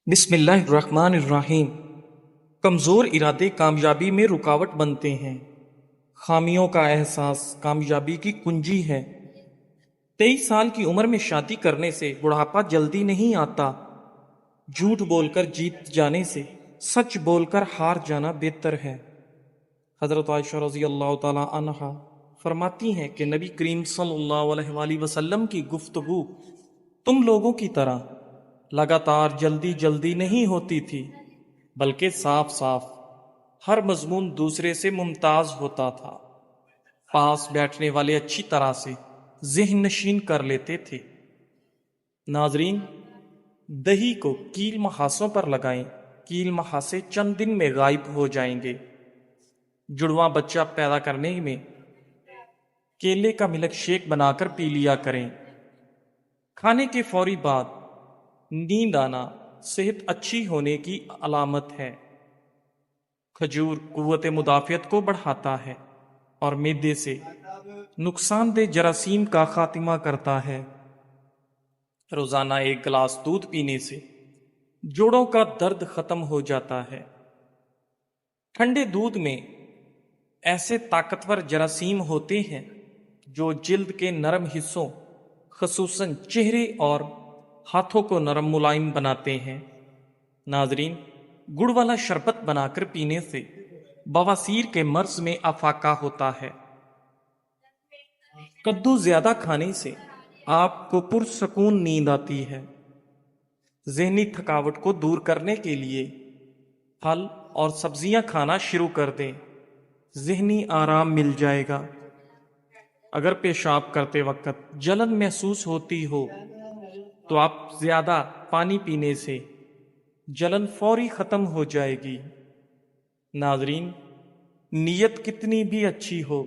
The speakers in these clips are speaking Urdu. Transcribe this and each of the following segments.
بسم اللہ الرحمن الرحیم۔ کمزور ارادے کامیابی میں رکاوٹ بنتے ہیں۔ خامیوں کا احساس کامیابی کی کنجی ہے۔ 23 سال کی عمر میں شادی کرنے سے بڑھاپا جلدی نہیں آتا۔ جھوٹ بول کر جیت جانے سے سچ بول کر ہار جانا بہتر ہے۔ حضرت عائشہ رضی اللہ تعالی عنہا فرماتی ہیں کہ نبی کریم صلی اللہ علیہ وآلہ وسلم کی گفتگو تم لوگوں کی طرح لگاتار جلدی جلدی نہیں ہوتی تھی، بلکہ صاف صاف ہر مضمون دوسرے سے ممتاز ہوتا تھا۔ پاس بیٹھنے والے اچھی طرح سے ذہن نشین کر لیتے تھے۔ ناظرین، دہی کو کیل محاسوں پر لگائیں، کیل محاسے چند دن میں غائب ہو جائیں گے۔ جڑواں بچہ پیدا کرنے میں کیلے کا ملک شیک بنا کر پی لیا کریں۔ کھانے کے فوری بعد نیند آنا صحت اچھی ہونے کی علامت ہے۔ کھجور قوت مدافعت کو بڑھاتا ہے اور معدے سے نقصان دہ جراثیم کا خاتمہ کرتا ہے۔ روزانہ 1 گلاس دودھ پینے سے جوڑوں کا درد ختم ہو جاتا ہے۔ ٹھنڈے دودھ میں ایسے طاقتور جراثیم ہوتے ہیں جو جلد کے نرم حصوں خصوصاً چہرے اور ہاتھوں کو نرم ملائم بناتے ہیں۔ ناظرین، گڑ والا شربت بنا کر پینے سے بواسیر کے مرض میں افاقہ ہوتا ہے۔ کدو زیادہ کھانے سے آپ کو پرسکون نیند آتی ہے۔ ذہنی تھکاوٹ کو دور کرنے کے لیے پھل اور سبزیاں کھانا شروع کر دیں، ذہنی آرام مل جائے گا۔ اگر پیشاب کرتے وقت جلن محسوس ہوتی ہو تو آپ زیادہ پانی پینے سے جلن فوری ختم ہو جائے گی۔ ناظرین، نیت کتنی بھی اچھی ہو،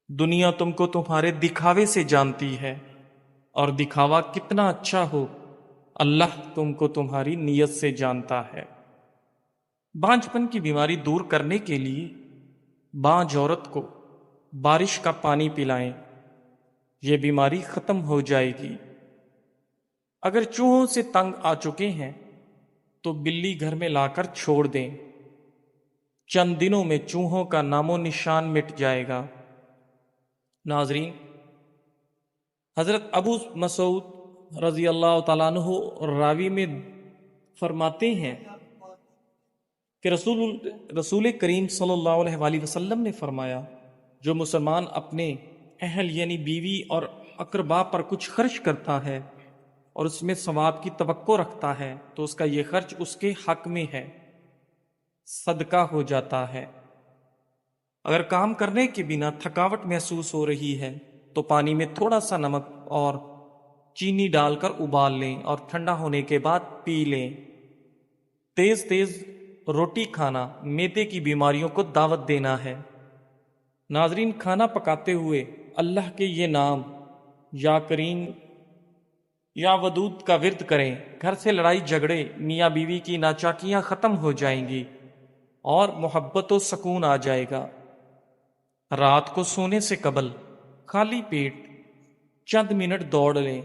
دنیا تم کو تمہارے دکھاوے سے جانتی ہے، اور دکھاوا کتنا اچھا ہو، اللہ تم کو تمہاری نیت سے جانتا ہے۔ بانجھپن کی بیماری دور کرنے کے لیے بانجھ عورت کو بارش کا پانی پلائیں، یہ بیماری ختم ہو جائے گی۔ اگر چوہوں سے تنگ آ چکے ہیں تو بلی گھر میں لا کر چھوڑ دیں، چند دنوں میں چوہوں کا نام و نشان مٹ جائے گا۔ ناظرین، حضرت ابو مسعود رضی اللہ تعالیٰ عنہ راوی میں فرماتے ہیں کہ رسول کریم صلی اللہ علیہ وآلہ وسلم نے فرمایا، جو مسلمان اپنے اہل یعنی بیوی اور اقربا پر کچھ خرچ کرتا ہے اور اس میں ثواب کی توقع رکھتا ہے تو اس کا یہ خرچ اس کے حق میں ہے، صدقہ ہو جاتا ہے۔ اگر کام کرنے کے بنا تھکاوٹ محسوس ہو رہی ہے تو پانی میں تھوڑا سا نمک اور چینی ڈال کر ابال لیں اور ٹھنڈا ہونے کے بعد پی لیں۔ تیز تیز روٹی کھانا معدے کی بیماریوں کو دعوت دینا ہے۔ ناظرین، کھانا پکاتے ہوئے اللہ کے یہ نام یا کریم یا ودود کا ورد کریں، گھر سے لڑائی جھگڑے میاں بیوی کی ناچاکیاں ختم ہو جائیں گی اور محبت و سکون آ جائے گا۔ رات کو سونے سے قبل خالی پیٹ چند منٹ دوڑ لیں۔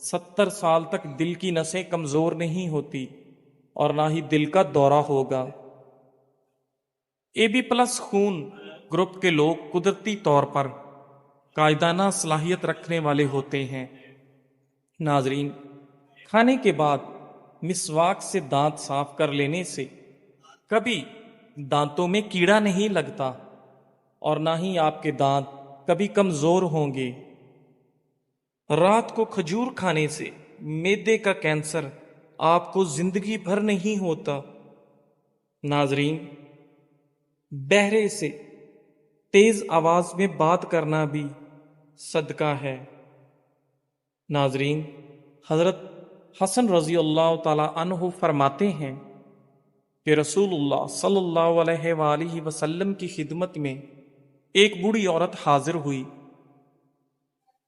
70 سال تک دل کی نسیں کمزور نہیں ہوتی اور نہ ہی دل کا دورہ ہوگا۔ AB+ خون گروپ کے لوگ قدرتی طور پر قائدانہ صلاحیت رکھنے والے ہوتے ہیں۔ ناظرین، کھانے کے بعد مسواک سے دانت صاف کر لینے سے کبھی دانتوں میں کیڑا نہیں لگتا اور نہ ہی آپ کے دانت کبھی کمزور ہوں گے۔ رات کو کھجور کھانے سے معدے کا کینسر آپ کو زندگی بھر نہیں ہوتا۔ ناظرین، بہرے سے تیز آواز میں بات کرنا بھی صدقہ ہے۔ ناظرین، حضرت حسن رضی اللہ تعالی عنہ فرماتے ہیں کہ رسول اللہ صلی اللہ علیہ وآلہ وسلم کی خدمت میں ایک بوڑھی عورت حاضر ہوئی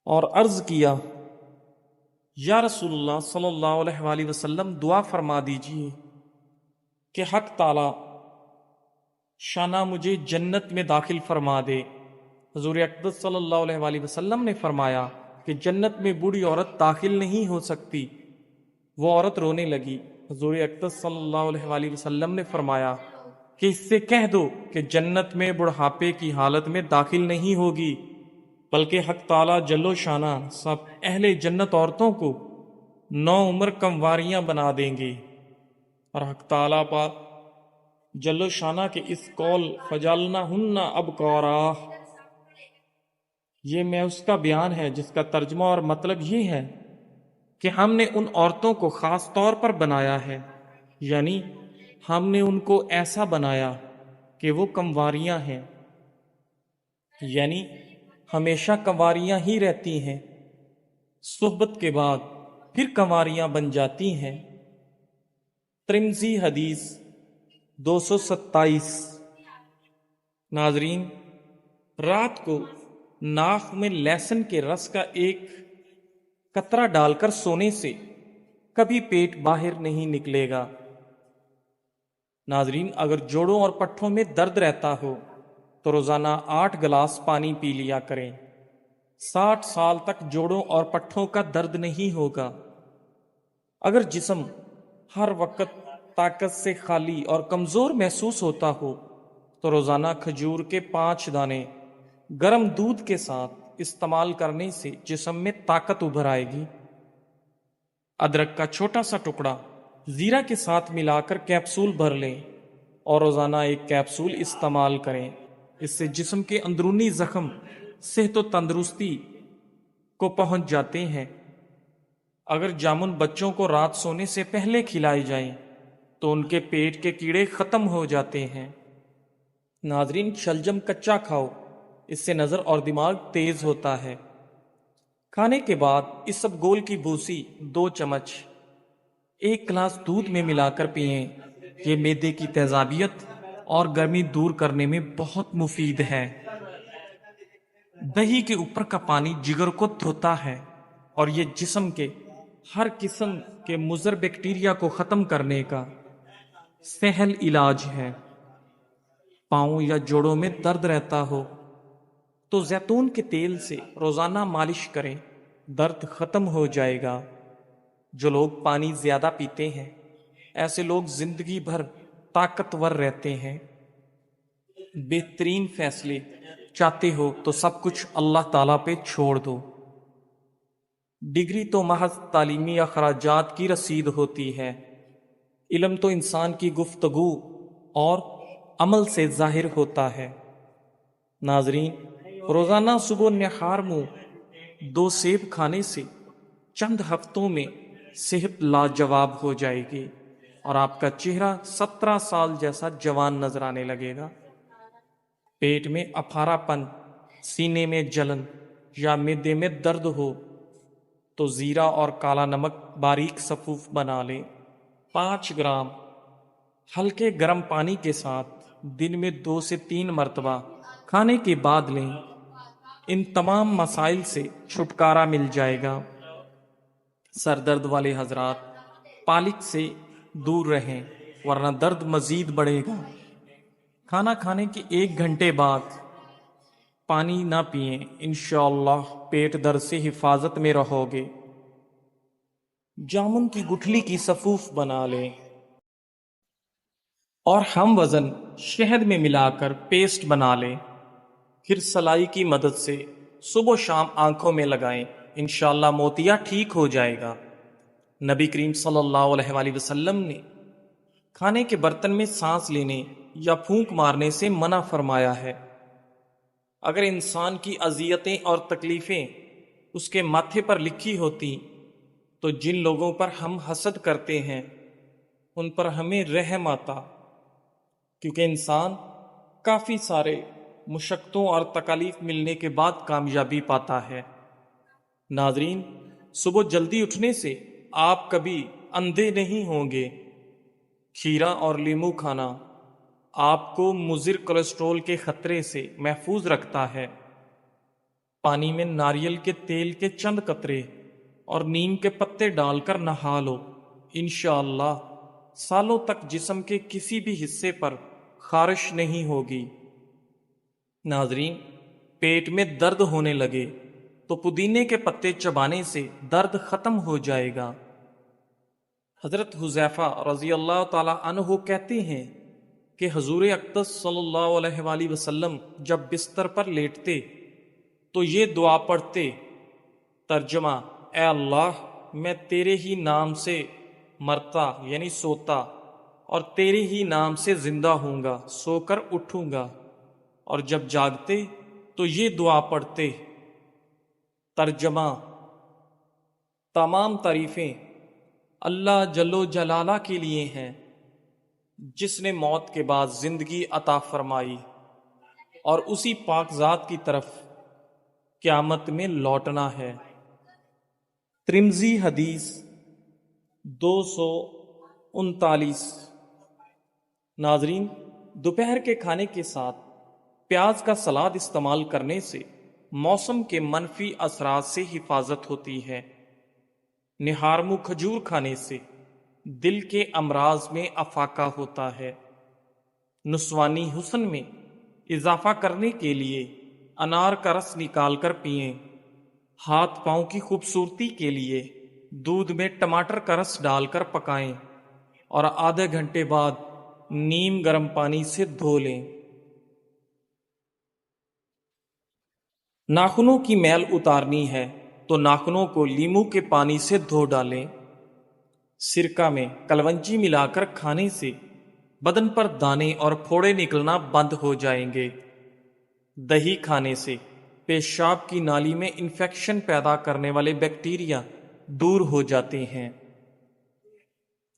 اور عرض کیا، یا رسول اللہ صلی اللہ علیہ وآلہ وسلم، دعا فرما دیجئے کہ حق تعالی شانہ مجھے جنت میں داخل فرما دے۔ حضور اقدس صلی اللہ علیہ وآلہ وسلم نے فرمایا کہ جنت میں بوڑھی عورت داخل نہیں ہو سکتی وہ عورت رونے لگی۔ حضور اقدس صلی اللہ علیہ وآلہ وسلم نے فرمایا کہ اس سے کہہ دو کہ جنت میں بڑھاپے کی حالت میں داخل نہیں ہوگی، بلکہ حق تعالی جل و شانہ سب اہل جنت عورتوں کو 9 عمر کمواریاں بنا دیں گے۔ اور حق تعالی پاک جل و شانہ کے اس قول فجعلناہن ابکارا، یہ میں اس کا بیان ہے جس کا ترجمہ اور مطلب یہ ہے کہ ہم نے ان عورتوں کو خاص طور پر بنایا ہے، یعنی ہم نے ان کو ایسا بنایا کہ وہ کنواریاں ہیں، یعنی ہمیشہ کنواریاں ہی رہتی ہیں، صحبت کے بعد پھر کنواریاں بن جاتی ہیں۔ ترمذی حدیث 227۔ ناظرین، رات کو ناک میں لہسن کے رس کا ایک قطرہ ڈال کر سونے سے کبھی پیٹ باہر نہیں نکلے گا۔ ناظرین، اگر جوڑوں اور پٹھوں میں درد رہتا ہو تو روزانہ 8 گلاس پانی پی لیا کریں۔ 60 سال تک جوڑوں اور پٹھوں کا درد نہیں ہوگا۔ اگر جسم ہر وقت طاقت سے خالی اور کمزور محسوس ہوتا ہو تو روزانہ کھجور کے 5 دانے گرم دودھ کے ساتھ استعمال کرنے سے جسم میں طاقت ابھر آئے گی۔ ادرک کا چھوٹا سا ٹکڑا زیرہ کے ساتھ ملا کر کیپسول بھر لیں اور روزانہ 1 کیپسول استعمال کریں۔ اس سے جسم کے اندرونی زخم صحت و تندرستی کو پہنچ جاتے ہیں۔ اگر جامن بچوں کو رات سونے سے پہلے کھلائے جائیں تو ان کے پیٹ کے کیڑے ختم ہو جاتے ہیں۔ ناظرین، شلجم کچا کھاؤ، اس سے نظر اور دماغ تیز ہوتا ہے۔ کھانے کے بعد اسبگول کی بھوسی 2 چمچ 1 گلاس دودھ میں ملا کر پئیں۔ یہ معدے کی تیزابیت اور گرمی دور کرنے میں بہت مفید ہے۔ دہی کے اوپر کا پانی جگر کو دھوتا ہے اور یہ جسم کے ہر قسم کے مضر بیکٹیریا کو ختم کرنے کا سہل علاج ہے۔ پاؤں یا جوڑوں میں درد رہتا ہو تو زیتون کے تیل سے روزانہ مالش کریں، درد ختم ہو جائے گا۔ جو لوگ پانی زیادہ پیتے ہیں ایسے لوگ زندگی بھر طاقتور رہتے ہیں۔ بہترین فیصلے چاہتے ہو تو سب کچھ اللہ تعالیٰ پہ چھوڑ دو۔ ڈگری تو محض تعلیمی اخراجات کی رسید ہوتی ہے، علم تو انسان کی گفتگو اور عمل سے ظاہر ہوتا ہے۔ ناظرین، روزانہ صبح نہار منہ 2 سیب کھانے سے چند ہفتوں میں صحت لاجواب ہو جائے گی اور آپ کا چہرہ 17 سال جیسا جوان نظر آنے لگے گا۔ پیٹ میں اپھارا پن، سینے میں جلن یا معدے میں درد ہو تو زیرہ اور کالا نمک باریک صفوف بنا لیں۔ 5 گرام ہلکے گرم پانی کے ساتھ دن میں 2 سے 3 مرتبہ کھانے کے بعد لیں۔ ان تمام مسائل سے چھٹکارا مل جائے گا۔ سر درد والے حضرات پالک سے دور رہیں ورنہ درد مزید بڑھے گا۔ کھانا کھانے کے 1 گھنٹے بعد پانی نہ پئیں، انشاءاللہ پیٹ درد سے حفاظت میں رہو گے۔ جامن کی گٹھلی کی صفوف بنا لیں اور ہم وزن شہد میں ملا کر پیسٹ بنا لیں، پھر سلائی کی مدد سے صبح و شام آنکھوں میں لگائیں، انشاءاللہ موتیا ٹھیک ہو جائے گا۔ نبی کریم صلی اللہ علیہ وآلہ وسلم نے کھانے کے برتن میں سانس لینے یا پھونک مارنے سے منع فرمایا ہے۔ اگر انسان کی اذیتیں اور تکلیفیں اس کے ماتھے پر لکھی ہوتی تو جن لوگوں پر ہم حسد کرتے ہیں ان پر ہمیں رحم آتا، کیونکہ انسان کافی سارے مشقتوں اور تکالیف ملنے کے بعد کامیابی پاتا ہے۔ ناظرین، صبح جلدی اٹھنے سے آپ کبھی اندھے نہیں ہوں گے۔ کھیرا اور لیمو کھانا آپ کو مضر کولیسٹرول کے خطرے سے محفوظ رکھتا ہے۔ پانی میں ناریل کے تیل کے چند قطرے اور نیم کے پتے ڈال کر نہا لو، انشاءاللہ سالوں تک جسم کے کسی بھی حصے پر خارش نہیں ہوگی۔ ناظرین، پیٹ میں درد ہونے لگے تو پودینے کے پتے چبانے سے درد ختم ہو جائے گا۔ حضرت حذیفہ رضی اللہ تعالی عنہ کہتے ہیں کہ حضور اقدس صلی اللہ علیہ وآلہ وسلم جب بستر پر لیٹتے تو یہ دعا پڑھتے، ترجمہ: اے اللہ، میں تیرے ہی نام سے مرتا یعنی سوتا اور تیرے ہی نام سے زندہ ہوں گا، سو کر اٹھوں گا، اور جب جاگتے تو یہ دعا پڑھتے، ترجمہ: تمام تعریفیں اللہ جل و جلالہ کے لیے ہیں جس نے موت کے بعد زندگی عطا فرمائی، اور اسی پاک ذات کی طرف قیامت میں لوٹنا ہے۔ ترمذی حدیث 239۔ ناظرین، دوپہر کے کھانے کے ساتھ پیاز کا سلاد استعمال کرنے سے موسم کے منفی اثرات سے حفاظت ہوتی ہے۔ نہارمو کھجور کھانے سے دل کے امراض میں افاقہ ہوتا ہے۔ نسوانی حسن میں اضافہ کرنے کے لیے انار کا رس نکال کر پئیں۔ ہاتھ پاؤں کی خوبصورتی کے لیے دودھ میں ٹماٹر کا رس ڈال کر پکائیں اور آدھے گھنٹے بعد نیم گرم پانی سے دھو لیں۔ ناخنوں کی میل اتارنی ہے تو ناخنوں کو لیموں کے پانی سے دھو ڈالیں۔ سرکہ میں کلونجی ملا کر کھانے سے بدن پر دانے اور پھوڑے نکلنا بند ہو جائیں گے۔ دہی کھانے سے پیشاب کی نالی میں انفیکشن پیدا کرنے والے بیکٹیریا دور ہو جاتے ہیں۔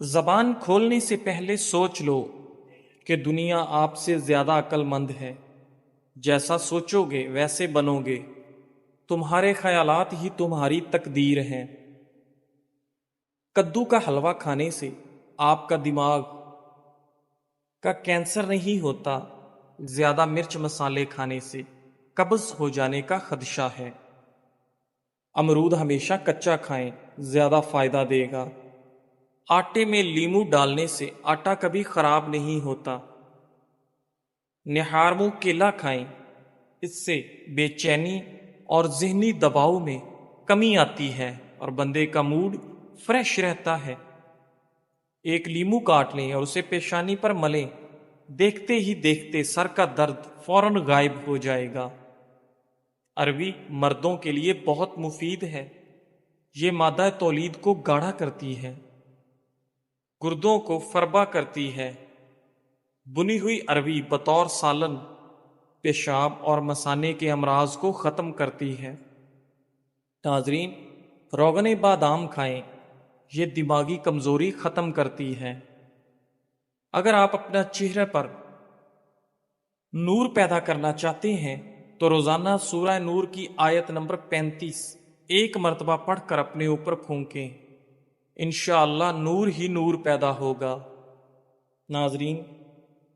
زبان کھولنے سے پہلے سوچ لو کہ دنیا آپ سے زیادہ عقل مند ہے۔ جیسا سوچو گے ویسے بنو گے۔ تمہارے خیالات ہی تمہاری تقدیر ہیں۔ کدو کا حلوہ کھانے سے آپ کا دماغ کا کینسر نہیں ہوتا۔ زیادہ مرچ مسالے کھانے سے قبض ہو جانے کا خدشہ ہے۔ امرود ہمیشہ کچا کھائیں، زیادہ فائدہ دے گا۔ آٹے میں لیموں ڈالنے سے آٹا کبھی خراب نہیں ہوتا۔ نہارمو کیلا کھائیں، اس سے بے چینی اور ذہنی دباؤ میں کمی آتی ہے اور بندے کا موڈ فریش رہتا ہے۔ ایک لیموں کاٹ لیں اور اسے پیشانی پر ملیں، دیکھتے ہی دیکھتے سر کا درد فوراً غائب ہو جائے گا۔ عربی مردوں کے لیے بہت مفید ہے۔ یہ مادہ تولید کو گاڑھا کرتی ہے، گردوں کو فربا کرتی ہے۔ بنی ہوئی عربی بطور سالن پیشاب اور مثانے کے امراض کو ختم کرتی ہے۔ ناظرین، روغن بادام کھائیں، یہ دماغی کمزوری ختم کرتی ہے۔ اگر آپ اپنا چہرے پر نور پیدا کرنا چاہتے ہیں تو روزانہ سورہ نور کی آیت نمبر 35 ایک مرتبہ پڑھ کر اپنے اوپر پھونکیں، انشاءاللہ نور ہی نور پیدا ہوگا۔ ناظرین،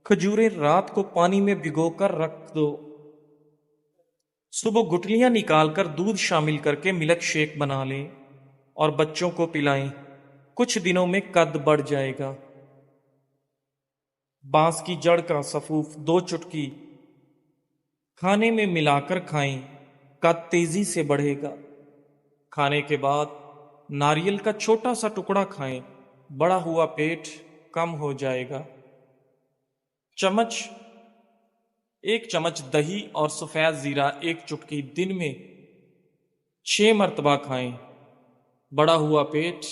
کھجوریں رات کو پانی میں بھگو کر رکھ دو، صبح گٹلیاں نکال کر دودھ شامل کر کے ملک شیک بنا لیں اور بچوں کو پلائیں، کچھ دنوں میں قد بڑھ جائے گا۔ بانس کی جڑ کا سفوف 2 چٹکی کھانے میں ملا کر کھائیں، قد تیزی سے بڑھے گا۔ کھانے کے بعد ناریل کا چھوٹا سا ٹکڑا کھائیں، بڑا ہوا پیٹ کم ہو جائے گا۔ ایک چمچ دہی اور سفید زیرہ 1 چٹکی دن میں 6 مرتبہ کھائیں، بڑا ہوا پیٹ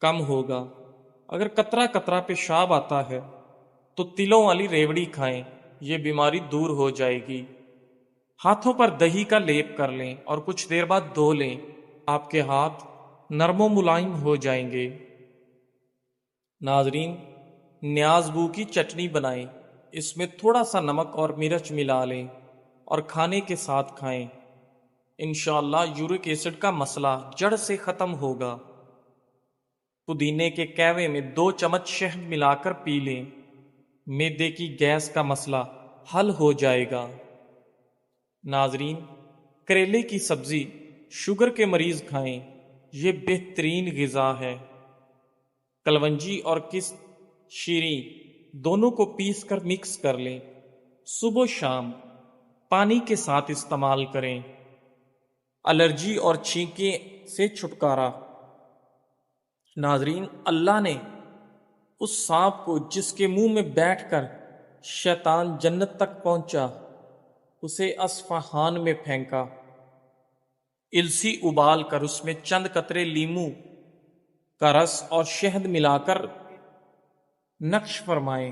کم ہوگا۔ اگر قطرہ قطرہ پیشاب آتا ہے تو تلوں والی ریوڑی کھائیں، یہ بیماری دور ہو جائے گی۔ ہاتھوں پر دہی کا لیپ کر لیں اور کچھ دیر بعد دھو لیں، آپ کے ہاتھ نرم و ملائم ہو جائیں گے۔ ناظرین، نیاز بو کی چٹنی بنائیں، اس میں تھوڑا سا نمک اور مرچ ملا لیں اور کھانے کے ساتھ کھائیں، انشاءاللہ یورک ایسڈ کا مسئلہ جڑ سے ختم ہوگا۔ پودینے کے کہوے میں 2 چمچ شہد ملا کر پی لیں، معدے کی گیس کا مسئلہ حل ہو جائے گا۔ ناظرین، کریلے کی سبزی شوگر کے مریض کھائیں، یہ بہترین غذا ہے۔ کلونجی اور شیریں دونوں کو پیس کر مکس کر لیں، صبح و شام پانی کے ساتھ استعمال کریں۔ الرجی اور چھینکیں سے چھٹکارا۔ ناظرین، اللہ نے اس سانپ کو جس کے منہ میں بیٹھ کر شیطان جنت تک پہنچا اسے اصفہان میں پھینکا، السی ابال کر اس میں چند قطرے لیمو کا رس اور شہد ملا کر نقش فرمائے،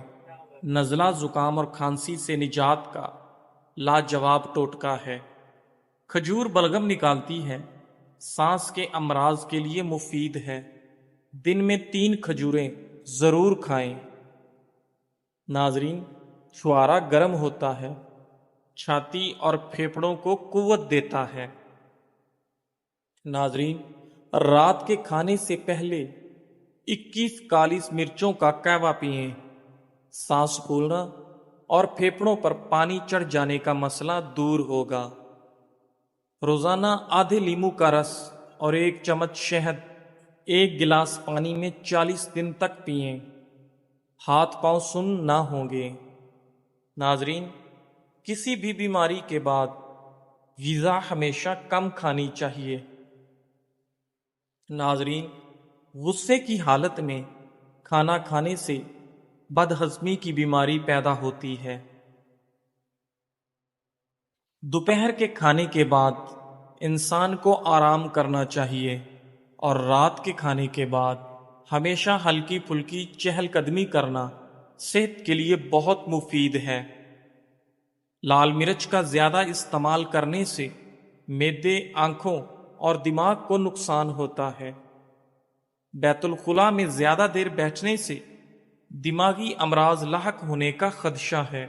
نزلہ زکام اور کھانسی سے نجات کا لاجواب ٹوٹکا ہے۔ کھجور بلغم نکالتی ہے، سانس کے امراض کے لیے مفید ہے، دن میں 3 کھجوریں ضرور کھائیں۔ ناظرین، چھوارا گرم ہوتا ہے، چھاتی اور پھیپھڑوں کو قوت دیتا ہے۔ ناظرین، رات کے کھانے سے پہلے 21 کالی مرچوں کا قہوہ پئیں، سانس پھولنا اور پھیپھڑوں پر پانی چڑھ جانے کا مسئلہ دور ہوگا۔ روزانہ آدھے لیمو کا رس اور 1 چمچ شہد 1 گلاس پانی میں 40 دن تک پئیں، ہاتھ پاؤں سن نہ ہوں گے۔ ناظرین، کسی بھی بیماری کے بعد غذا ہمیشہ کم کھانی چاہیے۔ ناظرین، غصے کی حالت میں کھانا کھانے سے بدہضمی کی بیماری پیدا ہوتی ہے۔ دوپہر کے کھانے کے بعد انسان کو آرام کرنا چاہیے اور رات کے کھانے کے بعد ہمیشہ ہلکی پھلکی چہل قدمی کرنا صحت کے لیے بہت مفید ہے۔ لال مرچ کا زیادہ استعمال کرنے سے معدے، آنکھوں اور دماغ کو نقصان ہوتا ہے۔ بیت الخلاء میں زیادہ دیر بیٹھنے سے دماغی امراض لاحق ہونے کا خدشہ ہے۔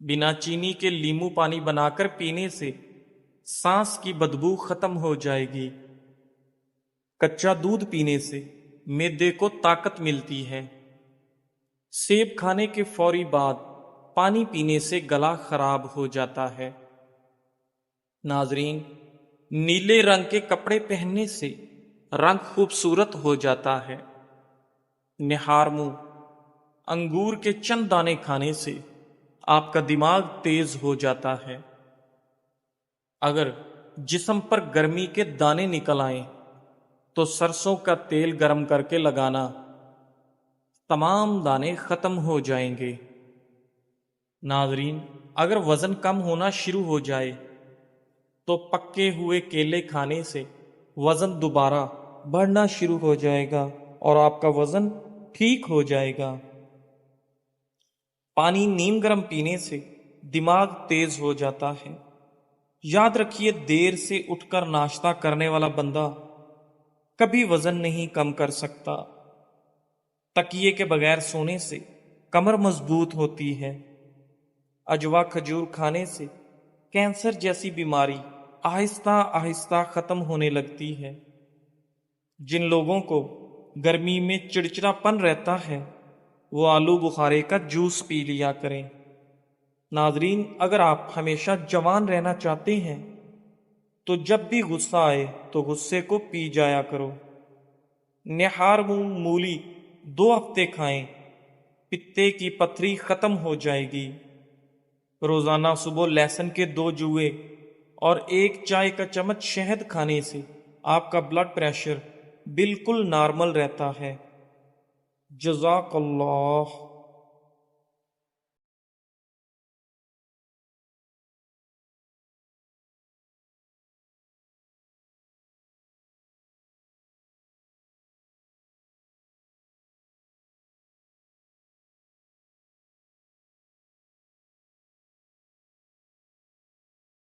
بنا چینی کے لیمو پانی بنا کر پینے سے سانس کی بدبو ختم ہو جائے گی۔ کچا دودھ پینے سے معدے کو طاقت ملتی ہے۔ سیب کھانے کے فوری بعد پانی پینے سے گلا خراب ہو جاتا ہے۔ ناظرین، نیلے رنگ کے کپڑے پہننے سے رنگ خوبصورت ہو جاتا ہے۔ نہار منہ انگور کے چند دانے کھانے سے آپ کا دماغ تیز ہو جاتا ہے۔ اگر جسم پر گرمی کے دانے نکل آئیں تو سرسوں کا تیل گرم کر کے لگانا، تمام دانے ختم ہو جائیں گے۔ ناظرین، اگر وزن کم ہونا شروع ہو جائے تو پکے ہوئے کیلے کھانے سے وزن دوبارہ بڑھنا شروع ہو جائے گا اور آپ کا وزن ٹھیک ہو جائے گا۔ پانی نیم گرم پینے سے دماغ تیز ہو جاتا ہے۔ یاد رکھیے، دیر سے اٹھ کر ناشتہ کرنے والا بندہ کبھی وزن نہیں کم کر سکتا۔ تکیے کے بغیر سونے سے کمر مضبوط ہوتی ہے۔ اجوا کھجور کھانے سے کینسر جیسی بیماری آہستہ آہستہ ختم ہونے لگتی ہے۔ جن لوگوں کو گرمی میں چڑچڑا پن رہتا ہے وہ آلو بخارے کا جوس پی لیا کریں۔ ناظرین، اگر آپ ہمیشہ جوان رہنا چاہتے ہیں تو جب بھی غصہ آئے تو غصے کو پی جایا کرو۔ نہار منہ مولی 2 ہفتے کھائیں، پتے کی پتھری ختم ہو جائے گی۔ روزانہ صبح لہسن کے 2 جوئے اور 1 چائے کا چمچ شہد کھانے سے آپ کا بلڈ پریشر بالکل نارمل رہتا ہے۔ جزاک اللہ۔